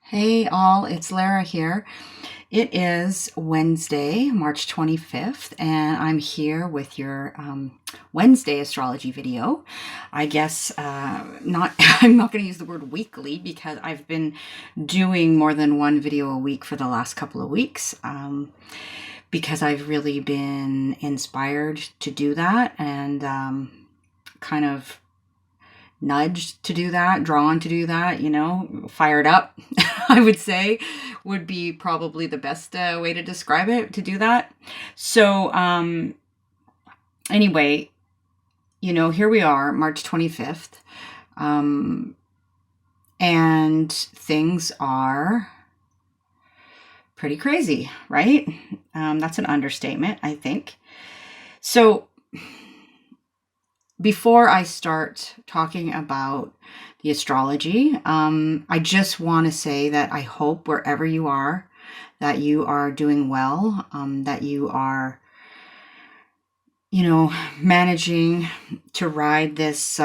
Hey all, it's Lara here. It is Wednesday, March 25th, and I'm here with your Wednesday astrology video. I guess not. I'm not going to use the word weekly because I've been doing more than one video a week for the last couple of weeks because I've really been inspired to do that and kind of nudged to do that, drawn to do that, fired up, I would say, would be probably the best way to describe it, to do that. So anyway, here we are, March 25th, and things are pretty crazy, right? That's an understatement, I think. So before I start talking about the astrology, I just want to say that I hope wherever you are, that you are doing well, that you are, managing to ride this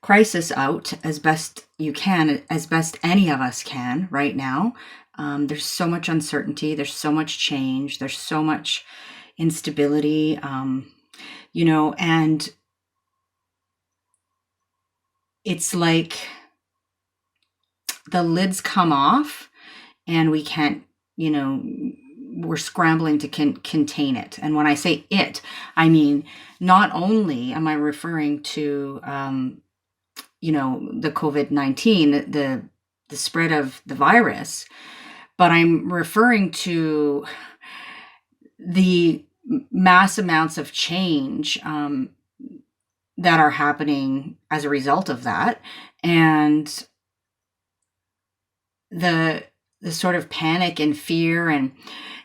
crisis out as best you can, as best any of us can right now. There's so much uncertainty, there's so much change, there's so much instability, and it's like the lids come off and we can't, we're scrambling to contain it. And when I say it, I mean, not only am I referring to, the COVID-19, the spread of the virus, but I'm referring to the mass amounts of change that are happening as a result of that, and the sort of panic and fear and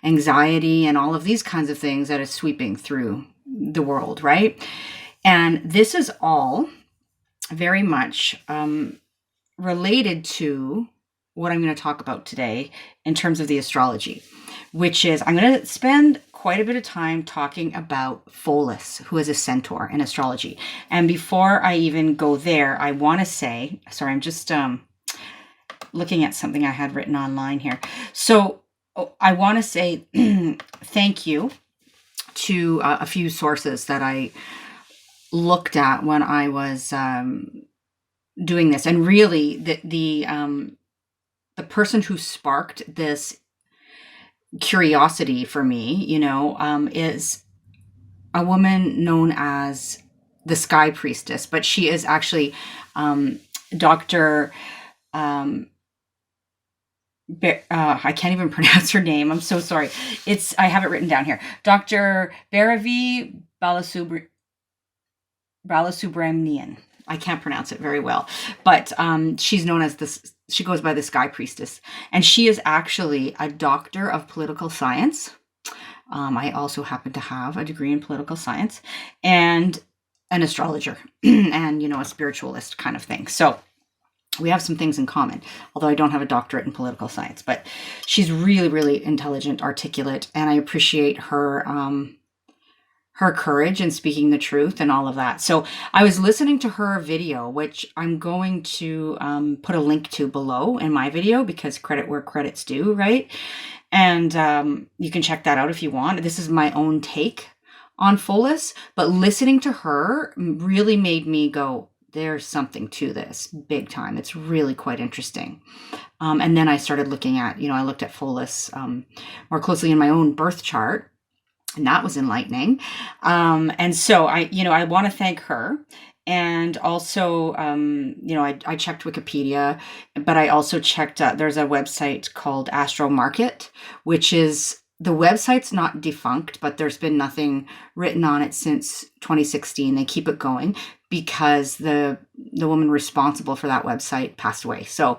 anxiety and all of these kinds of things that is sweeping through the world, right? And this is all very much related to what I'm going to talk about today in terms of the astrology, which is I'm going to spend quite a bit of time talking about Pholus, who is a centaur in astrology. And before I even go there, I want to say, sorry, I'm just looking at something I had written online here. So I want to say thank you to a few sources that I looked at when I was doing this. And really, the person who sparked this curiosity for me, is a woman known as the Sky Priestess, but she is actually Dr. I can't even pronounce her name. I'm so sorry. I have it written down here. Dr. Bairavee Balasubramaniam. I can't pronounce it very well, but she's known as this. She goes by the Sky Priestess, and she is actually a doctor of political science. I also happen to have a degree in political science and an astrologer and, a spiritualist kind of thing. So we have some things in common, although I don't have a doctorate in political science, but she's really, really intelligent, articulate, and I appreciate her courage in speaking the truth and all of that. So I was listening to her video, which I'm going to put a link to below in my video because credit where credit's due, right? And you can check that out if you want. This is my own take on Pholus, but listening to her really made me go, there's something to this big time. It's really quite interesting. And then I started looking at, I looked at Pholus more closely in my own birth chart. And that was enlightening. And so I want to thank her. And also, I checked Wikipedia, but I also checked, there's a website called Astrology, which is, the website's not defunct, but there's been nothing written on it since 2016. They keep it going because the woman responsible for that website passed away. So,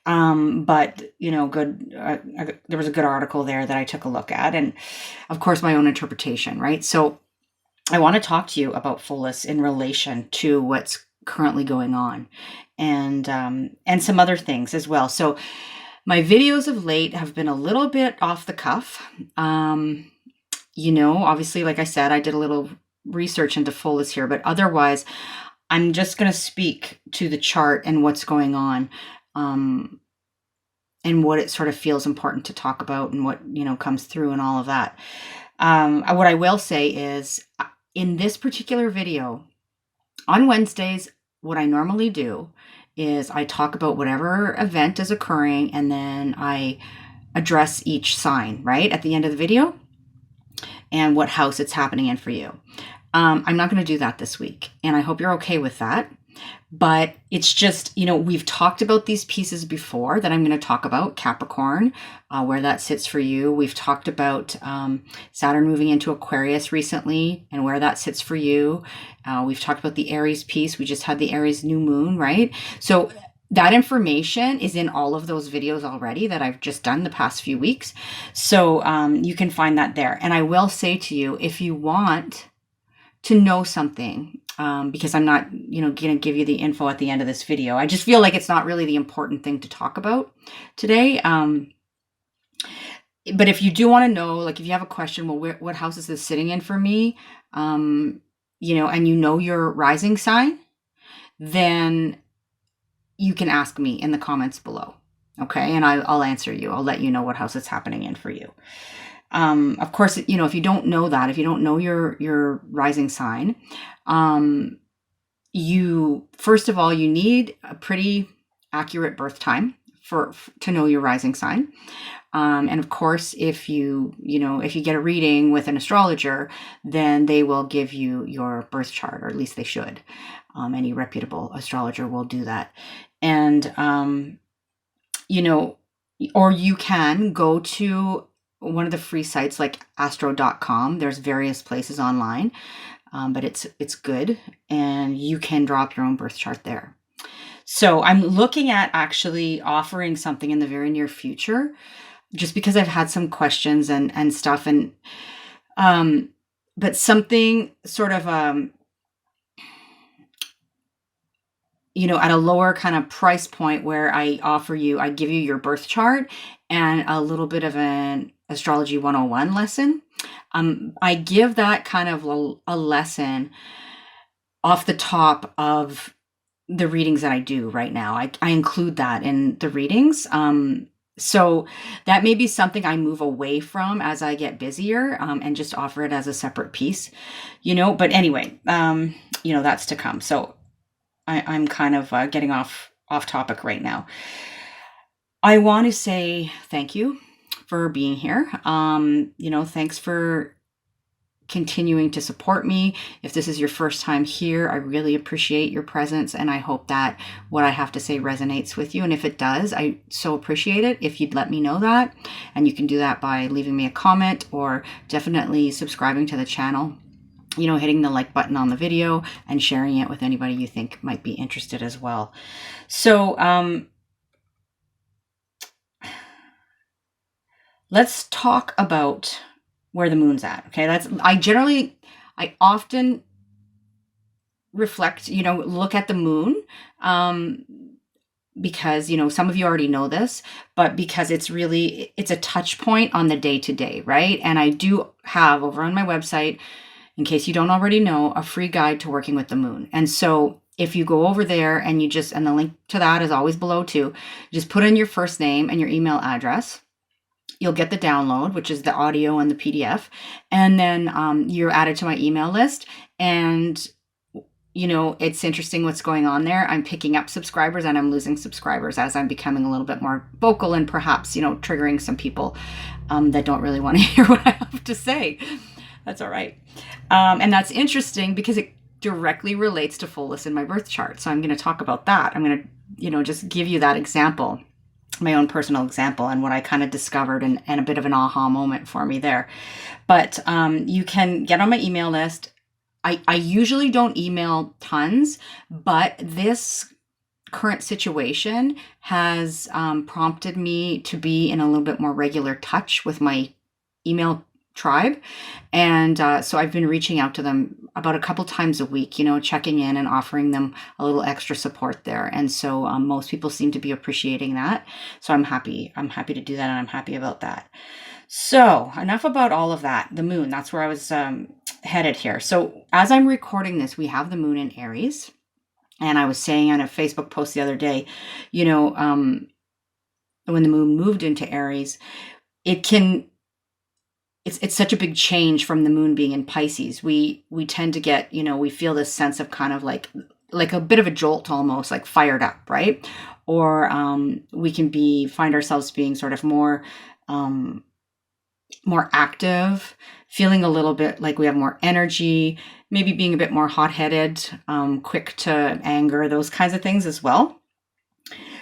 but good. There was a good article there that I took a look at, and of course my own interpretation, right? So I want to talk to you about Pholus in relation to what's currently going on, and some other things as well. So my videos of late have been a little bit off the cuff. Obviously, like I said, I did a little research into Pholus here, but otherwise I'm just going to speak to the chart and what's going on. and what it sort of feels important to talk about and what, comes through and all of that. What I will say is in this particular video on Wednesdays, what I normally do is I talk about whatever event is occurring and then I address each sign, right, at the end of the video and what house it's happening in for you. I'm not going to do that this week, and I hope you're okay with that. But it's just, we've talked about these pieces before that I'm going to talk about. Capricorn, where that sits for you. We've talked about Saturn moving into Aquarius recently and where that sits for you. We've talked about the Aries piece. We just had the Aries new moon, right? So that information is in all of those videos already that I've just done the past few weeks. So you can find that there. And I will say to you, if you want to know something, because I'm not, going to give you the info at the end of this video. I just feel like it's not really the important thing to talk about today. But if you do want to know, like if you have a question, well, what house is this sitting in for me? And your rising sign, then you can ask me in the comments below. Okay. And I'll answer you. I'll let you know what house it's happening in for you. Of course, if you don't know that, if you don't know your rising sign, first of all, you need a pretty accurate birth time to know your rising sign. And of course, if you get a reading with an astrologer, then they will give you your birth chart, or at least they should. Any reputable astrologer will do that. And, or you can go to one of the free sites like astro.com. There's various places online, but it's good, and you can drop your own birth chart there. So I'm looking at actually offering something in the very near future, just because I've had some questions and stuff, and but something sort of at a lower kind of price point, where I give you your birth chart and a little bit of an Astrology 101 lesson. I give that kind of a lesson off the top of the readings that I do right now. I include that in the readings. So that may be something I move away from as I get busier, and just offer it as a separate piece, but anyway, that's to come. So I'm kind of getting off topic right now. I want to say thank you for being here. Thanks for continuing to support me. If this is your first time here, I really appreciate your presence, and I hope that what I have to say resonates with you. And if it does, I so appreciate it if you'd let me know that. And you can do that by leaving me a comment, or definitely subscribing to the channel, hitting the like button on the video and sharing it with anybody you think might be interested as well. So, let's talk about where the moon's at. Okay. I often reflect, look at the moon, because, some of you already know this, but because it's a touch point on the day-to-day, right? And I do have over on my website, in case you don't already know, a free guide to working with the moon. And so if you go over there and the link to that is always below too, just put in your first name and your email address. You'll get the download, which is the audio and the PDF. And then you're added to my email list. And, it's interesting what's going on there. I'm picking up subscribers and I'm losing subscribers as I'm becoming a little bit more vocal, and perhaps, triggering some people that don't really want to hear what I have to say. That's all right. And that's interesting because it directly relates to Pholus in my birth chart. So I'm going to talk about that. I'm going to, just give you that example, my own personal example, and what I kind of discovered, and a bit of an aha moment for me there. But you can get on my email list. I usually don't email tons, but this current situation has prompted me to be in a little bit more regular touch with my email tribe. And so I've been reaching out to them about a couple times a week, checking in and offering them a little extra support there. And so most people seem to be appreciating that. So I'm happy to do that, and I'm happy about that. So enough about all of that. The moon, that's where I was headed here. So as I'm recording this, we have the moon in Aries. And I was saying on a Facebook post the other day, you know, when the moon moved into Aries, it can, it's such a big change from the moon being in Pisces. We tend to get, you know, we feel this sense of kind of like a bit of a jolt, almost like fired up, right? Or we can find ourselves being sort of more active, feeling a little bit like we have more energy, maybe being a bit more hot-headed, quick to anger, those kinds of things as well.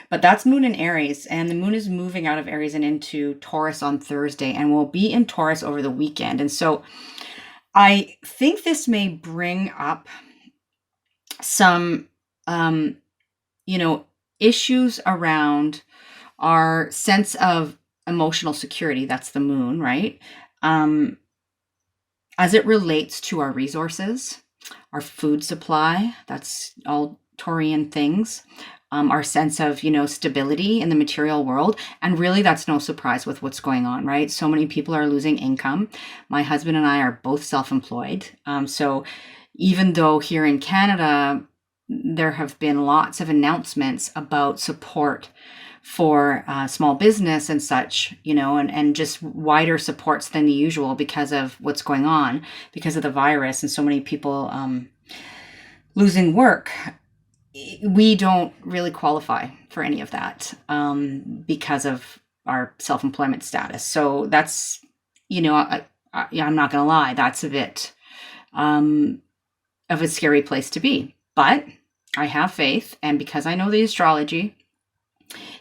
But that's moon in Aries, and the moon is moving out of Aries and into Taurus on Thursday, and will be in Taurus over the weekend. And so I think this may bring up some, you know, issues around our sense of emotional security. That's the moon, right? As it relates to our resources, our food supply, that's all Taurian things. Our sense of, you know, stability in the material world. And really, that's no surprise with what's going on, right? So many people are losing income. My husband and I are both self-employed. So even though here in Canada, there have been lots of announcements about support for small business and such, you know, and just wider supports than the usual because of what's going on, because of the virus and so many people losing work. We don't really qualify for any of that because of our self-employment status. So that's, you know, I'm not going to lie, that's a bit of a scary place to be. But I have faith, and because I know the astrology,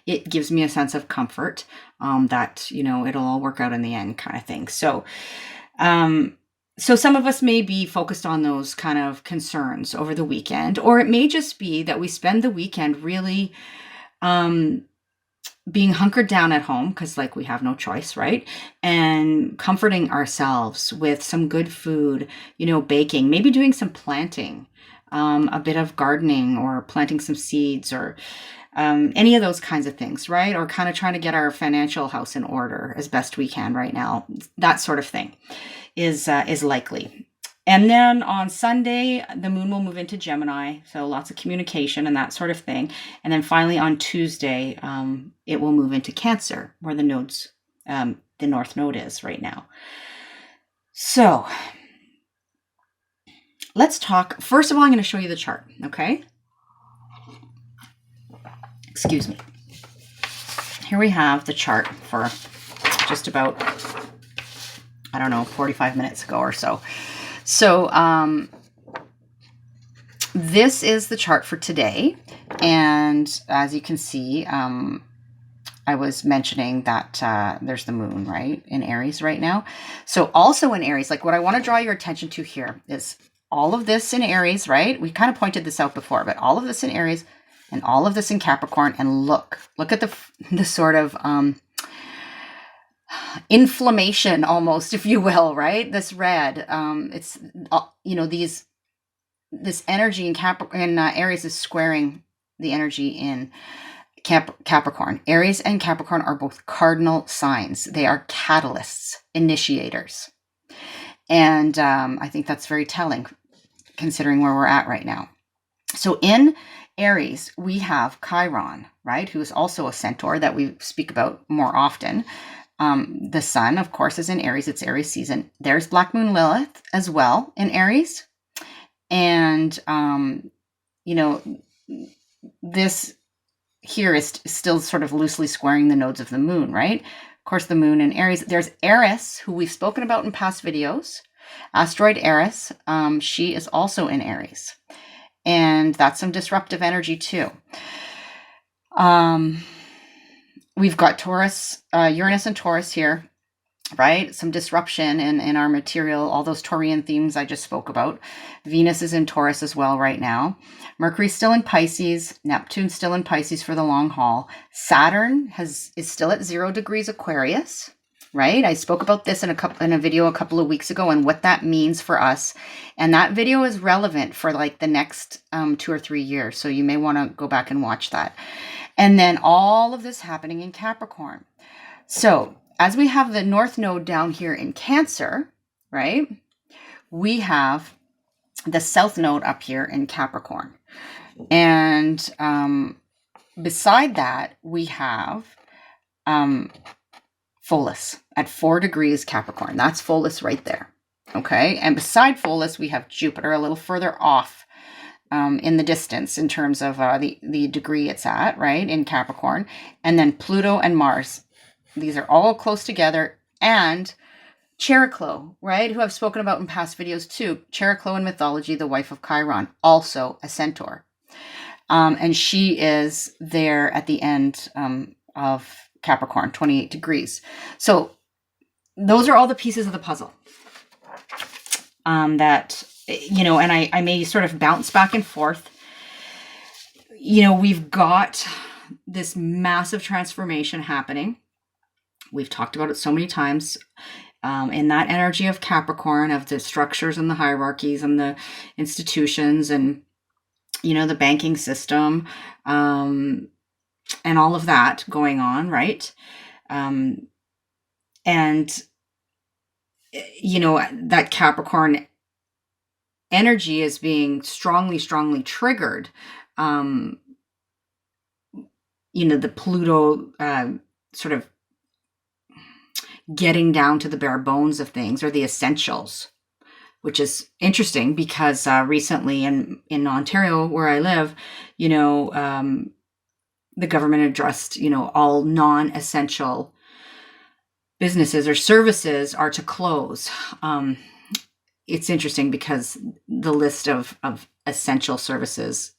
it gives me a sense of comfort that, you know, it'll all work out in the end, kind of thing. So, so some of us may be focused on those kind of concerns over the weekend, or it may just be that we spend the weekend really being hunkered down at home because, like, we have no choice, right? And comforting ourselves with some good food, you know, baking, maybe doing some planting, a bit of gardening, or planting some seeds, or any of those kinds of things, right? Or kind of trying to get our financial house in order as best we can right now. That sort of thing is likely. And then on Sunday, the moon will move into Gemini, so lots of communication and that sort of thing. And then finally on Tuesday, it will move into Cancer, where the nodes, the North Node is right now. So let's talk. First of all, I'm going to show you the chart, okay? Excuse me. Here we have the chart for just about, I don't know, 45 minutes ago or so. So this is the chart for today. And as you can see, I was mentioning that there's the moon, right, in Aries right now. So also in Aries, like what I want to draw your attention to here is all of this in Aries, right? We kind of pointed this out before, but all of this in Aries and all of this in Capricorn. And look at the sort of inflammation almost, if you will, right? This red, it's, you know, this energy in Aries is squaring the energy in Capricorn. Aries and Capricorn are both cardinal signs. They are catalysts, initiators. And I think that's very telling considering where we're at right now. So in Aries, we have Chiron, right, who is also a centaur that we speak about more often. The sun, of course, is in Aries. It's Aries season. There's Black Moon Lilith as well in Aries. And, you know, this here is still sort of loosely squaring the nodes of the moon, right? Of course, the moon in Aries. There's Eris, who we've spoken about in past videos. Asteroid Eris, she is also in Aries. And that's some disruptive energy too. We've got Taurus, Uranus and Taurus here, right? Some disruption in our material, all those Taurian themes I just spoke about. Venus is in Taurus as well right now. Mercury's still in Pisces. Neptune's still in Pisces for the long haul. Saturn is still at 0 degrees Aquarius, right? I spoke about this in a video a couple of weeks ago and what that means for us. And that video is relevant for like the next 2 or 3 years. So you may want to go back and watch that. And then all of this happening in Capricorn. So as we have the North Node down here in Cancer, right, we have the South Node up here in Capricorn. And beside that, we have Pholus at 4 degrees Capricorn. That's Pholus right there. Okay. And beside Pholus, we have Jupiter a little further off in the distance in terms of the degree it's at, right, in Capricorn. And then Pluto and Mars. These are all close together. And Chariklo, right, who I've spoken about in past videos too. Chariklo in mythology, the wife of Chiron, also a centaur. And she is there at the end of Capricorn, 28 degrees. So those are all the pieces of the puzzle that, you know, and I may sort of bounce back and forth. You know, we've got this massive transformation happening. We've talked about it so many times in that energy of Capricorn, of the structures and the hierarchies and the institutions and, you know, the banking system and all of that going on, right? And, you know, that Capricorn energy is being strongly triggered. You know, the Pluto sort of getting down to the bare bones of things, or the essentials, which is interesting because recently in Ontario, where I live, you know, the government addressed, you know, all non-essential businesses or services are to close. It's interesting because the list of essential services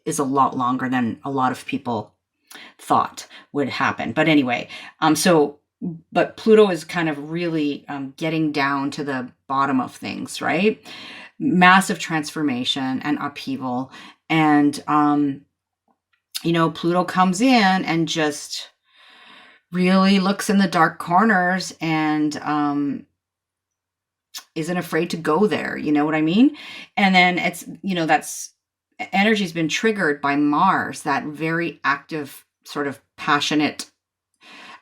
is a lot longer than a lot of people thought would happen. But anyway, but Pluto is kind of really getting down to the bottom of things, right? Massive transformation and upheaval. And, you know, Pluto comes in and just really looks in the dark corners and isn't afraid to go there. You know what I mean? And then it's, you know, that's energy's been triggered by Mars, that very active, sort of passionate,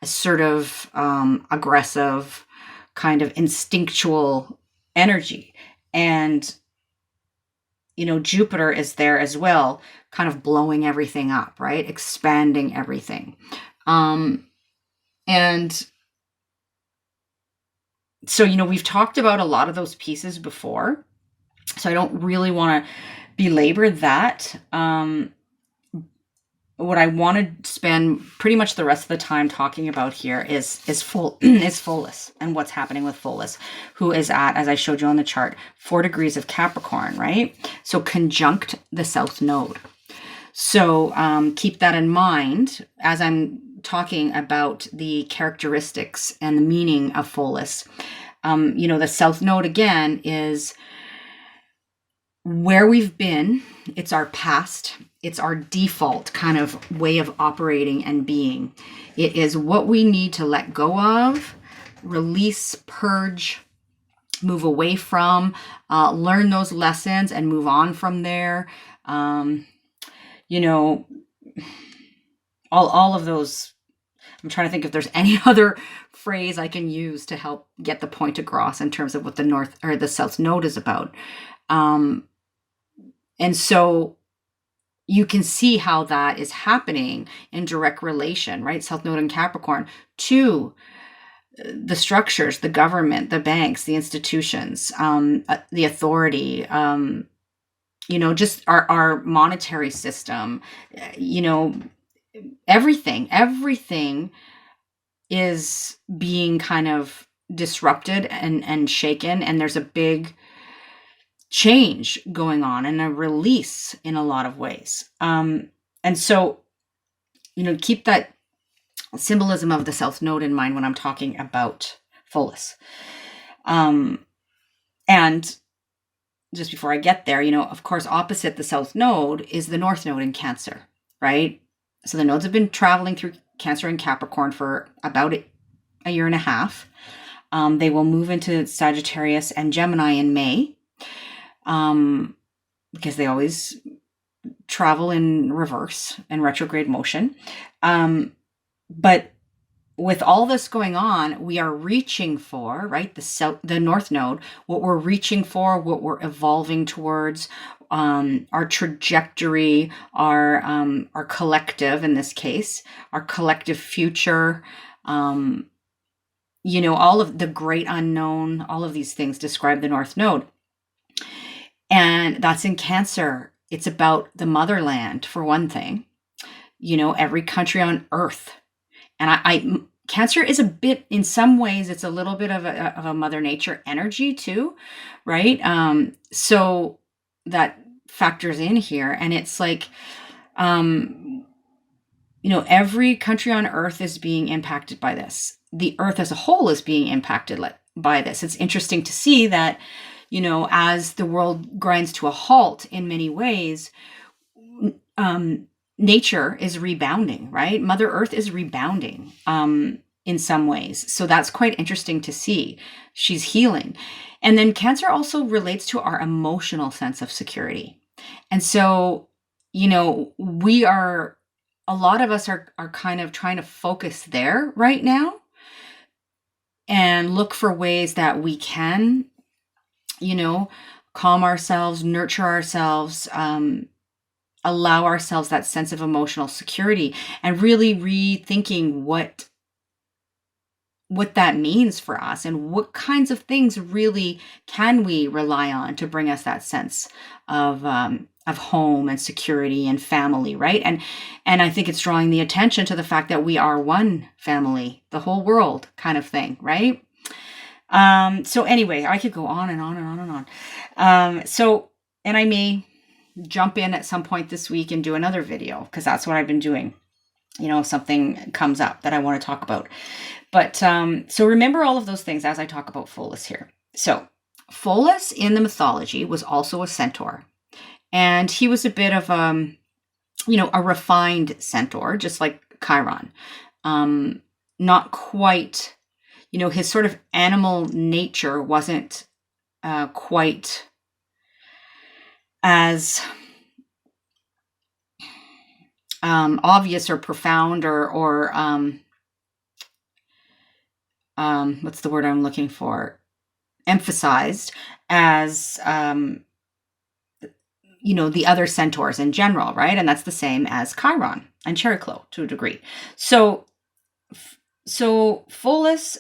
assertive, aggressive, kind of instinctual energy. And, you know, Jupiter is there as well, kind of blowing everything up, right? Expanding everything. And so, you know, we've talked about a lot of those pieces before, so I don't really want to belabor that. What I want to spend pretty much the rest of the time talking about here is Pholus and what's happening with Pholus, who is at, as I showed you on the chart, 4 degrees of Capricorn, right? So conjunct the South Node. So keep that in mind as I'm talking about the characteristics and the meaning of Pholus. You know, the South Node again is where we've been. It's our past. It's our default kind of way of operating and being. It is what we need to let go of, release, purge, move away from, learn those lessons and move on from there. You know, all of those. I'm trying to think if there's any other phrase I can use to help get the point across in terms of what the North or the South Node is about. And so you can see how that is happening in direct relation, right? South Node and Capricorn to the structures, the government, the banks, the institutions, the authority, you know, just our monetary system, you know, everything is being kind of disrupted and shaken. And there's a big change going on and a release in a lot of ways. And so, you know, keep that symbolism of the South Node in mind when I'm talking about Pholus. And just before I get there, you know, of course, opposite the South Node is the North Node in Cancer, right? So the nodes have been traveling through Cancer and Capricorn for about a year and a half. They will move into Sagittarius and Gemini in May. Because they always travel in reverse and retrograde motion. But with all this going on, we are reaching for, right, the North Node, what we're reaching for, what we're evolving towards, our trajectory, our collective, in this case, our collective future, all of the great unknown, all of these things describe the North Node. And that's in Cancer. It's about the motherland, for one thing, every country on earth. And Cancer is a bit, in some ways, it's a little bit of a Mother Nature energy too, right? So that factors in here. And it's like, every country on earth is being impacted by this. The earth as a whole is being impacted by this. It's interesting to see that, as the world grinds to a halt in many ways, nature is rebounding, right? Mother Earth is rebounding in some ways. So that's quite interesting to see. She's healing. And then Cancer also relates to our emotional sense of security. And so, a lot of us are kind of trying to focus there right now and look for ways that we can, calm ourselves, nurture ourselves, allow ourselves that sense of emotional security, and really rethinking what that means for us and what kinds of things really can we rely on to bring us that sense of home and security and family, right? And I think it's drawing the attention to the fact that we are one family, the whole world kind of thing, right? So anyway, I could go on and on and on and on. And I may jump in at some point this week and do another video, because that's what I've been doing, if something comes up that I want to talk about. But so remember all of those things as I talk about Pholus here. So Pholus in the mythology was also a centaur, and he was a bit of a refined centaur, just like Chiron. Not quite, his sort of animal nature wasn't quite as obvious or profound or what's the word I'm looking for? Emphasized as the other centaurs in general, right? And that's the same as Chiron and Chericlo to a degree. So Pholus,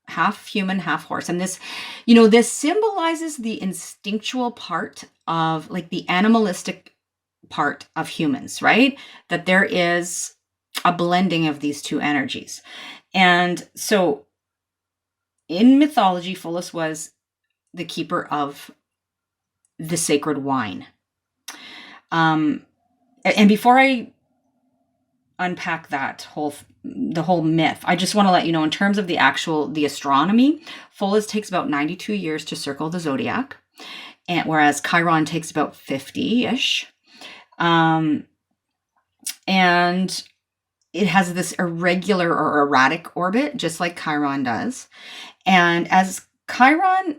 half human, half horse. And this, this symbolizes the instinctual part of, like, the animalistic part of humans, right? That there is a blending of these two energies. And so in mythology, Pholus was the keeper of the sacred wine. And before I unpack the whole myth, I just want to let you know, in terms of the astronomy, Pholus takes about 92 years to circle the zodiac, and whereas Chiron takes about 50-ish. And it has this irregular or erratic orbit, just like Chiron does. And as Chiron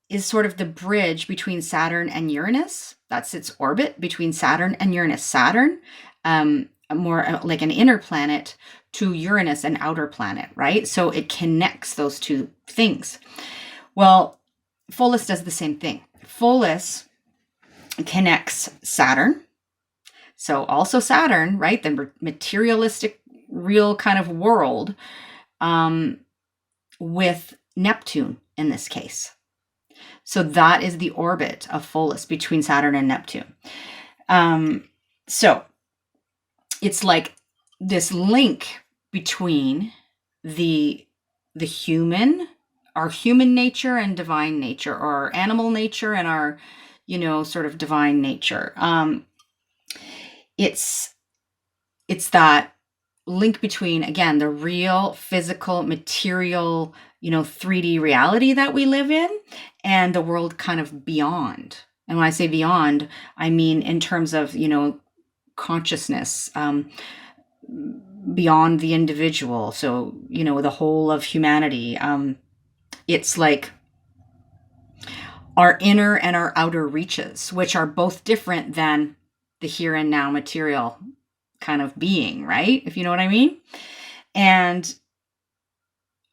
is sort of the bridge between Saturn and Uranus, that's its orbit between Saturn and Uranus. Saturn, more like an inner planet, to Uranus, an outer planet, right? So it connects those two things. Well, Pholus does the same thing. Pholus connects Saturn. So also Saturn, right? The materialistic, real kind of world, with Neptune in this case. So that is the orbit of Pholus between Saturn and Neptune. So it's like this link between the human, our human nature and divine nature, or our animal nature and our, sort of divine nature. It's that link between, again, the real physical material, 3D reality that we live in, and the world kind of beyond. And when I say beyond, I mean in terms of, consciousness, beyond the individual. So, the whole of humanity. It's like our inner and our outer reaches, which are both different than the here and now material kind of being, right? If you know what I mean. And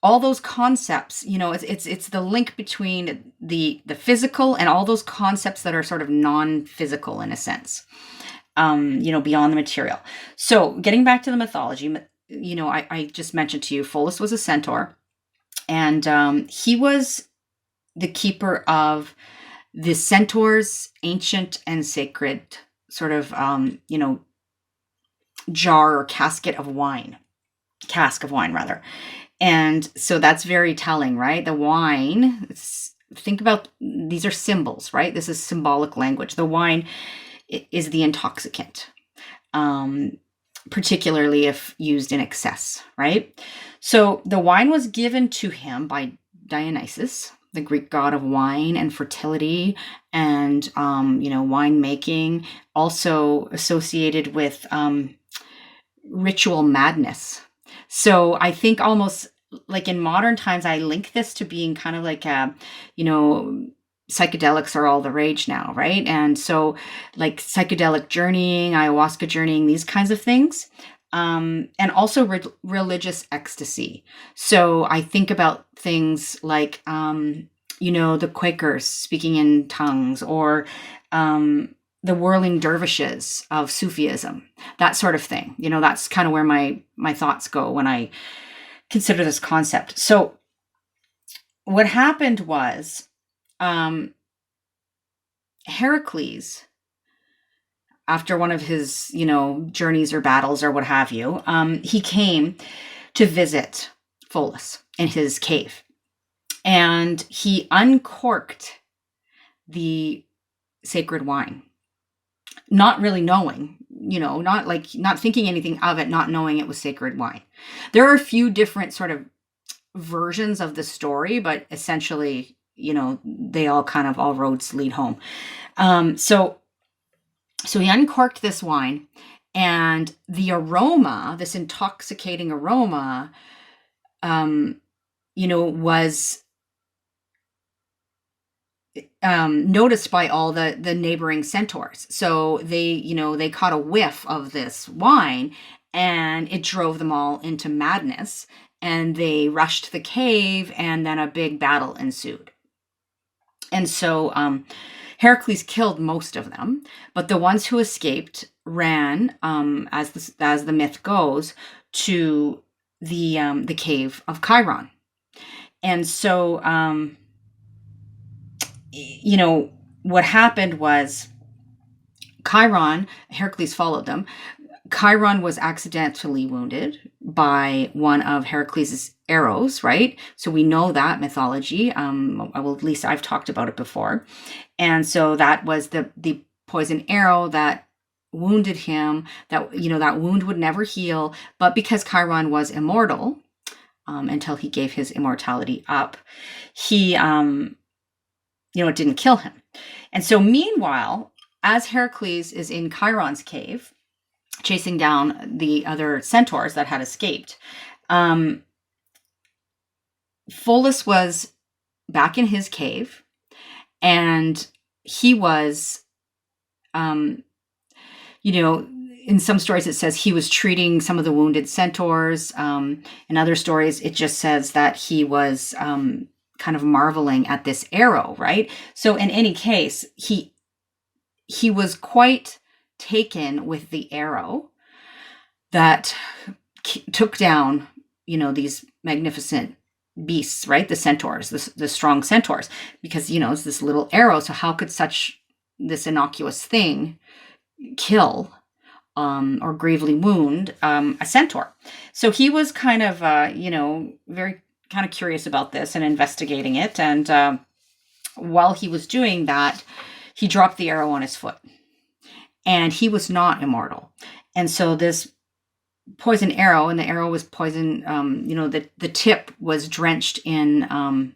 all those concepts, it's the link between the physical and all those concepts that are sort of non-physical in a sense, beyond the material. So getting back to the mythology, I just mentioned to you, Pholus was a centaur, and he was the keeper of the centaur's ancient and sacred sort of, jar or cask of wine, rather. And so that's very telling, right? The wine, think about, these are symbols, right? This is symbolic language. The wine is the intoxicant, particularly if used in excess, right? So the wine was given to him by Dionysus, the Greek god of wine and fertility and, winemaking, also associated with ritual madness. So I think almost like in modern times, I link this to being kind of like psychedelics are all the rage now, right? And so like psychedelic journeying, ayahuasca journeying, these kinds of things. And also religious ecstasy. So I think about things like, the Quakers speaking in tongues, or the whirling dervishes of Sufism, that sort of thing. That's kind of where my thoughts go when I consider this concept. So what happened was, Heracles, after one of his, journeys or battles or what have you, he came to visit Pholus in his cave. And he uncorked the sacred wine, not really knowing, not thinking anything of it, not knowing it was sacred wine. There are a few different sort of versions of the story, but essentially, they all kind of, all roads lead home. So he uncorked this wine, and the aroma, this intoxicating aroma, was noticed by all the neighboring centaurs. So they caught a whiff of this wine, and it drove them all into madness, and they rushed the cave, and then a big battle ensued. And so Heracles killed most of them, but the ones who escaped ran, as the myth goes, to the cave of Chiron. And so, what happened was Heracles followed them. Chiron was accidentally wounded by one of Heracles' arrows, right? So we know that mythology. Well, at least I've talked about it before. And so that was the poison arrow that wounded him, that wound would never heal. But because Chiron was immortal, until he gave his immortality up, he, it didn't kill him. And so meanwhile, as Heracles is in Chiron's cave, chasing down the other centaurs that had escaped, Pholus was back in his cave, and he was, in some stories it says he was treating some of the wounded centaurs. In other stories, it just says that he was kind of marveling at this arrow, right? So in any case, he was quite taken with the arrow that took down, these magnificent beasts, right? The centaurs, the strong centaurs, because, it's this little arrow. So how could this innocuous thing kill or gravely wound a centaur? So he was kind of, very kind of curious about this and investigating it. And while he was doing that, he dropped the arrow on his foot, and he was not immortal. And so this poison arrow, and the arrow was poison, the tip was drenched in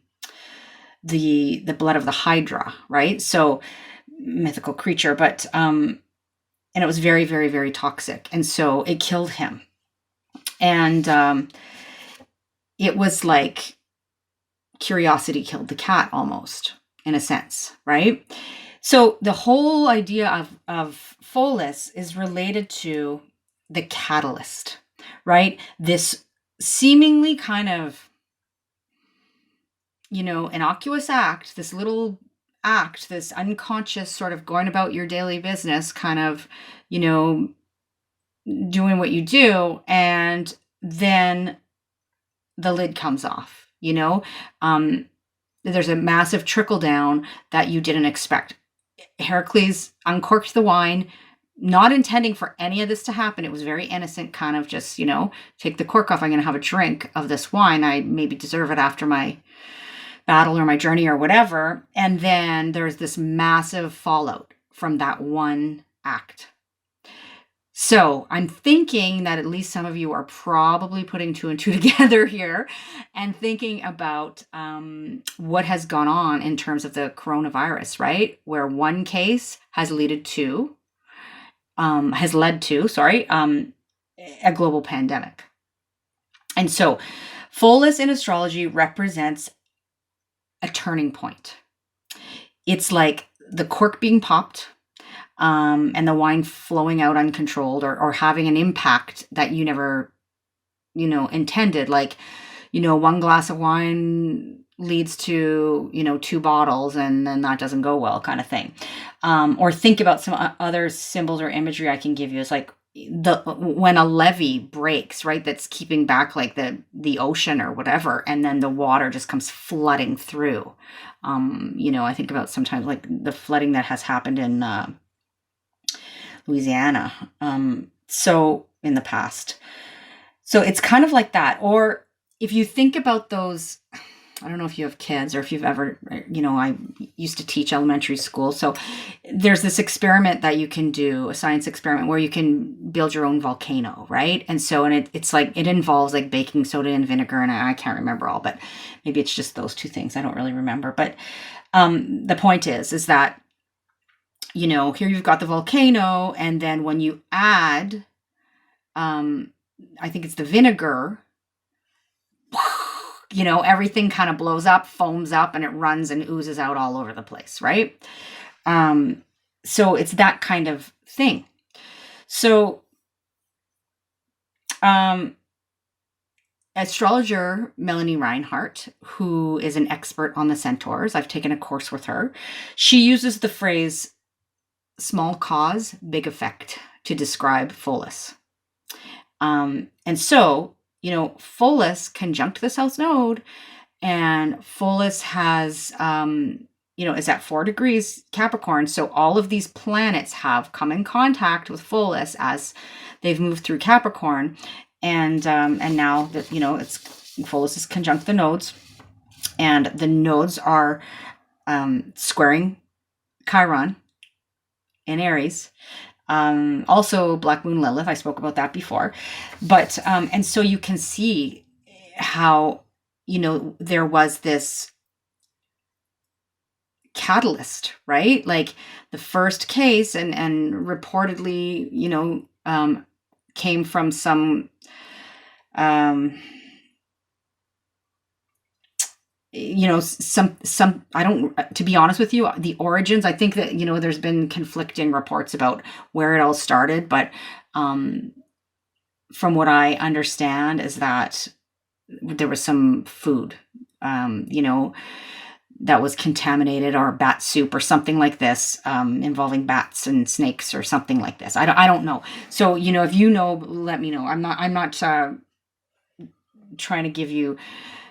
the blood of the Hydra, right? So mythical creature, but and it was very, very, very toxic. And so it killed him. And it was like curiosity killed the cat, almost, in a sense, right? So the whole idea of Pholus is related to the catalyst, right? This seemingly kind of innocuous act, this little act, this unconscious sort of going about your daily business, kind of, doing what you do, and then the lid comes off, there's a massive trickle down that you didn't expect. Heracles uncorked the wine, not intending for any of this to happen. It was very innocent, kind of just, take the cork off. I'm going to have a drink of this wine. I maybe deserve it after my battle or my journey or whatever. And then there's this massive fallout from that one act. So I'm thinking that at least some of you are probably putting 2 and 2 together here and thinking about what has gone on in terms of the coronavirus, right? Where one case has led to, a global pandemic. And so Pholus in astrology represents a turning point. It's like the cork being popped, and the wine flowing out uncontrolled, or having an impact that you never, intended. Like, one glass of wine leads to, 2 bottles, and then that doesn't go well, kind of thing. Or think about some other symbols or imagery I can give you. It's like when a levee breaks, right? That's keeping back like the ocean or whatever, and then the water just comes flooding through. I think about sometimes like the flooding that has happened in Louisiana, so in the past. So it's kind of like that. Or if you think about those, I don't know if you have kids or if you've ever, I used to teach elementary school. So there's this experiment that you can do, a science experiment where you can build your own volcano, right? And so, it's like, it involves like baking soda and vinegar, and I can't remember all, but maybe it's just those 2 things. I don't really remember. But the point is that, here you've got the volcano, and then when you add, I think it's the vinegar, everything kind of blows up, foams up, and it runs and oozes out all over the place, right? So it's that kind of thing. So, astrologer Melanie Reinhardt, who is an expert on the centaurs, I've taken a course with her. She uses the phrase small cause, big effect to describe Pholus. And so, Pholus conjunct the South Node, and Pholus has, is at 4 degrees Capricorn. So all of these planets have come in contact with Pholus as they've moved through Capricorn. And now that, it's Pholus is conjunct the nodes, and the nodes are squaring Chiron in Aries. Also Black Moon Lilith, I spoke about that before. But, and so you can see how, there was this catalyst, right? Like the first case and reportedly, came from some, some, I don't, to be honest with you, the origins, I think that, there's been conflicting reports about where it all started, but, from what I understand is that there was some food, that was contaminated, or bat soup or something like this, involving bats and snakes or something like this. I don't know. So, if you know, let me know. I'm not trying to give you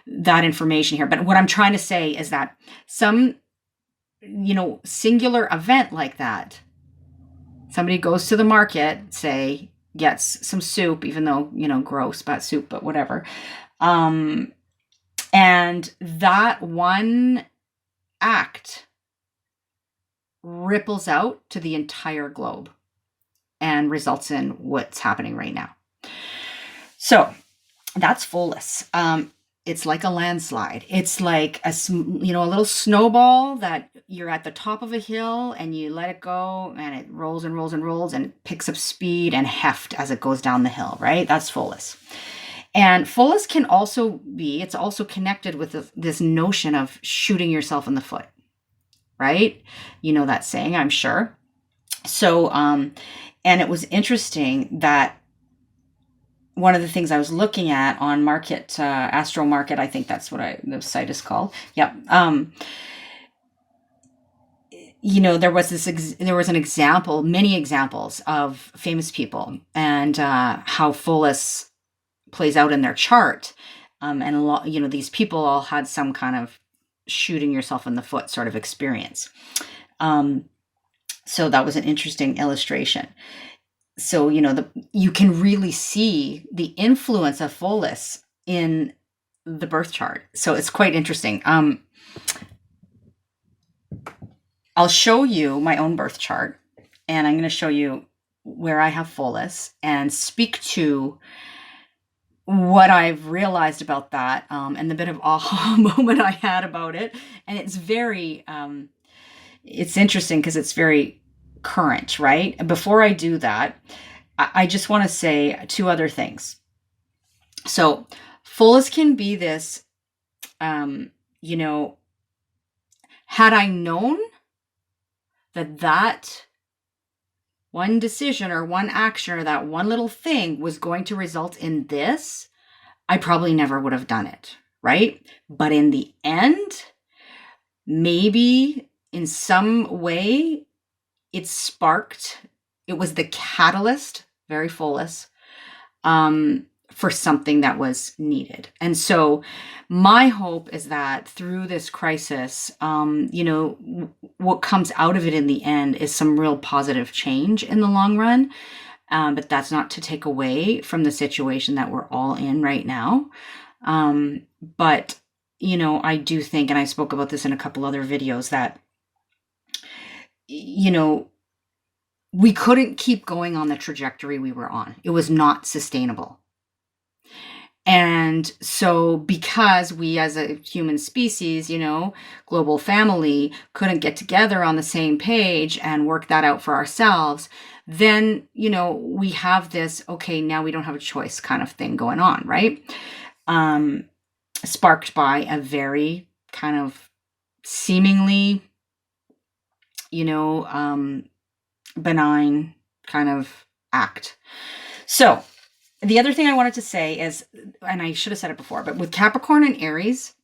that information here, but what I'm trying to say is that some, singular event like that, somebody goes to the market, say, gets some soup, even though, gross bat soup, but whatever. And that one act ripples out to the entire globe and results in what's happening right now. So that's Pholus. It's like a landslide. It's like a little snowball that you're at the top of a hill and you let it go, and it rolls and rolls and rolls and picks up speed and heft as it goes down the hill, right? That's Pholus. And Pholus can also be, it's also connected with this notion of shooting yourself in the foot, right? You know that saying, I'm sure. So, and it was interesting that one of the things I was looking at on Market, Astro Market, I think that's what the site is called. Yep. There was an example, many examples of famous people and how Pholus plays out in their chart. And a lot, these people all had some kind of shooting yourself in the foot sort of experience. So that was an interesting illustration. So, you can really see the influence of Pholus in the birth chart. So it's quite interesting. I'll show you my own birth chart, and I'm going to show you where I have Pholus and speak to what I've realized about that, and the bit of aha moment I had about it. And it's very, it's interesting because it's very current, right? Before I do that, I just want to say two other things. So Pholus can be this, had I known that one decision or one action or that one little thing was going to result in this, I probably never would have done it, right? But in the end, maybe in some way, it was the catalyst, very Pholus, for something that was needed. And so my hope is that through this crisis, what comes out of it in the end is some real positive change in the long run. But that's not to take away from the situation that we're all in right now. But, I do think, and I spoke about this in a couple other videos, that, we couldn't keep going on the trajectory we were on. It was not sustainable. And so because we as a human species, global family, couldn't get together on the same page and work that out for ourselves, then, we have this, okay, now we don't have a choice kind of thing going on, right? Sparked by a very kind of seemingly, benign kind of act. So the other thing I wanted to say is, and I should have said it before, but with Capricorn and Aries,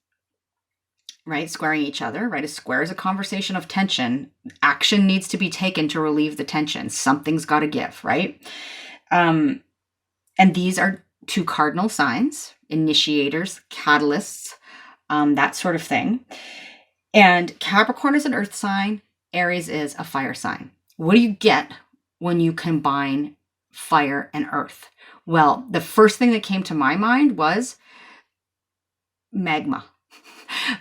right, squaring each other, right? A square is a conversation of tension. Action needs to be taken to relieve the tension. Something's got to give, right? And these are two cardinal signs, initiators, catalysts, that sort of thing. And Capricorn is an earth sign. Aries is a fire sign. What do you get when you combine fire and earth? Well, the first thing that came to my mind was magma,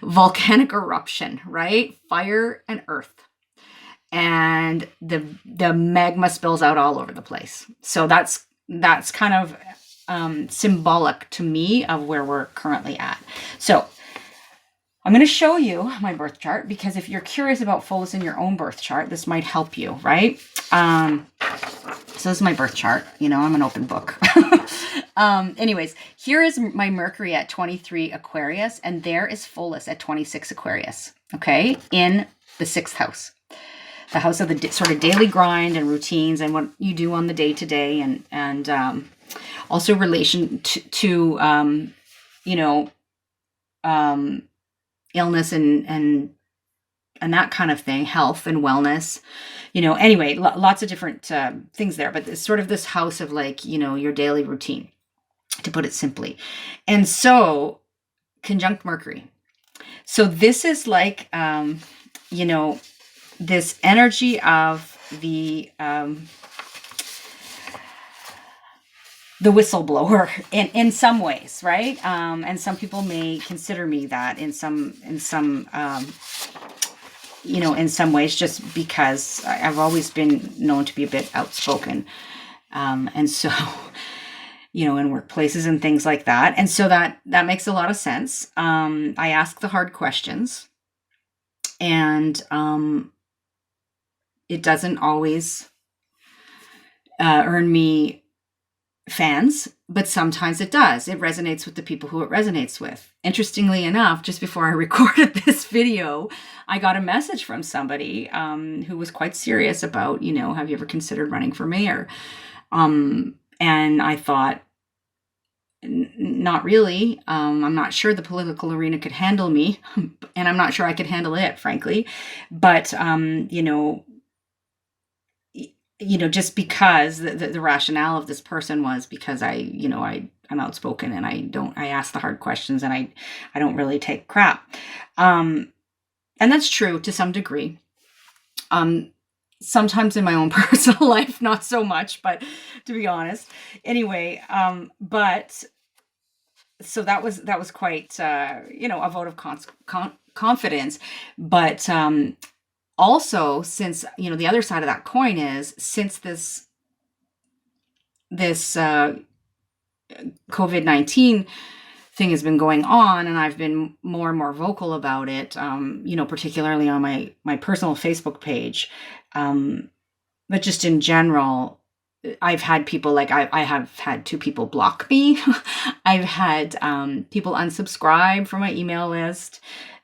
volcanic eruption, right? Fire and earth. And the magma spills out all over the place. So that's kind of symbolic to me of where we're currently at. So I'm going to show you my birth chart, because if you're curious about Pholus in your own birth chart, this might help you, right? So this is my birth chart. I'm an open book. Anyways, here is my Mercury at 23 Aquarius, and there is Pholus at 26 Aquarius, okay, in the 6th house. The house of the sort of daily grind and routines and what you do on the day-to-day, and also relation to illness and that kind of thing, health and wellness, anyway, lots of different things there, but it's sort of this house of your daily routine, to put it simply. And so conjunct Mercury. So this is this energy of the whistleblower in some ways, right? And some people may consider me that in some ways, just because I've always been known to be a bit outspoken. And so, in workplaces and things like that. And so that makes a lot of sense. I ask the hard questions, and it doesn't always earn me fans, but sometimes it does. It resonates with the people who it resonates with. Interestingly enough, just before I recorded this video, I got a message from somebody who was quite serious about, have you ever considered running for mayor? And I thought, not really. I'm not sure the political arena could handle me, and I'm not sure I could handle it, frankly. But just because the rationale of this person was because I'm outspoken and I ask the hard questions, and I don't really take crap. And that's true to some degree. Sometimes in my own personal life, not so much, but to be honest. Anyway, but so that was quite, a vote of confidence. But also, since, the other side of that coin is, since this COVID-19 thing has been going on, and I've been more and more vocal about it, particularly on my personal Facebook page, but just in general, I've had people, like, I have had 2 people block me. I've had people unsubscribe from my email list.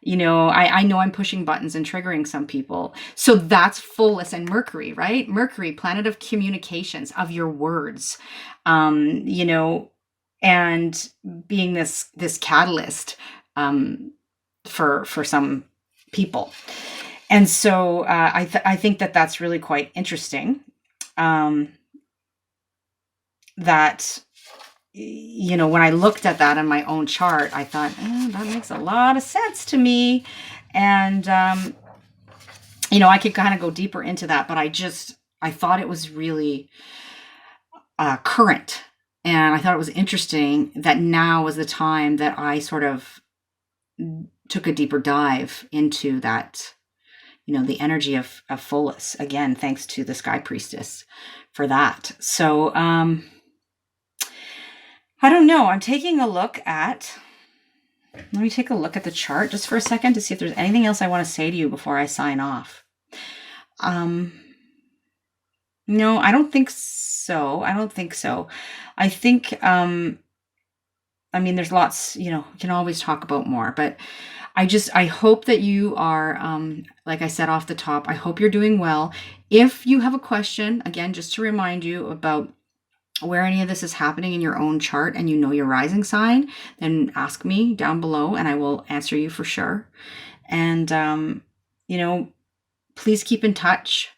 I know I'm pushing buttons and triggering some people. So that's Pholus and Mercury, right? Mercury, planet of communications, of your words, and being this catalyst for some people. And so I think that's really quite interesting. That, when I looked at that in my own chart, I thought, that makes a lot of sense to me. And, I could kind of go deeper into that, but I thought it was really current. And I thought it was interesting that now was the time that I sort of took a deeper dive into that, the energy of Pholus. Again, thanks to the Sky Priestess for that. So, I don't know. I'm taking a look at, let me take a look at the chart just for a second to see if there's anything else I want to say to you before I sign off. No, I don't think so. I think, there's lots, you can always talk about more, but I hope that you are, like I said off the top, I hope you're doing well. If you have a question, again, just to remind you about where any of this is happening in your own chart and your rising sign, then ask me down below and I will answer you for sure. And, please keep in touch.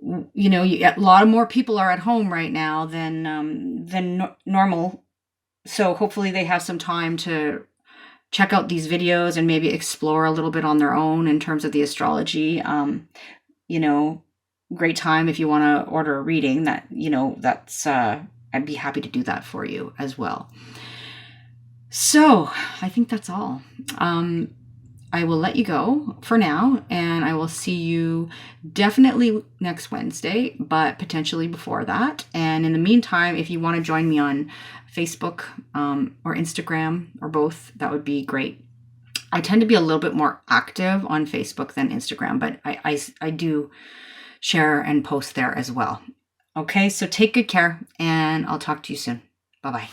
A lot of more people are at home right now than normal. So hopefully they have some time to check out these videos and maybe explore a little bit on their own in terms of the astrology. Great time if you want to order a reading. That's I'd be happy to do that for you as well. So I think that's all. I will let you go for now, and I will see you definitely next Wednesday, but potentially before that. And in the meantime, if you want to join me on Facebook or Instagram or both, that would be great. I tend to be a little bit more active on Facebook than Instagram, but I do share and post there as well. Okay, so take good care, and I'll talk to you soon. Bye-bye.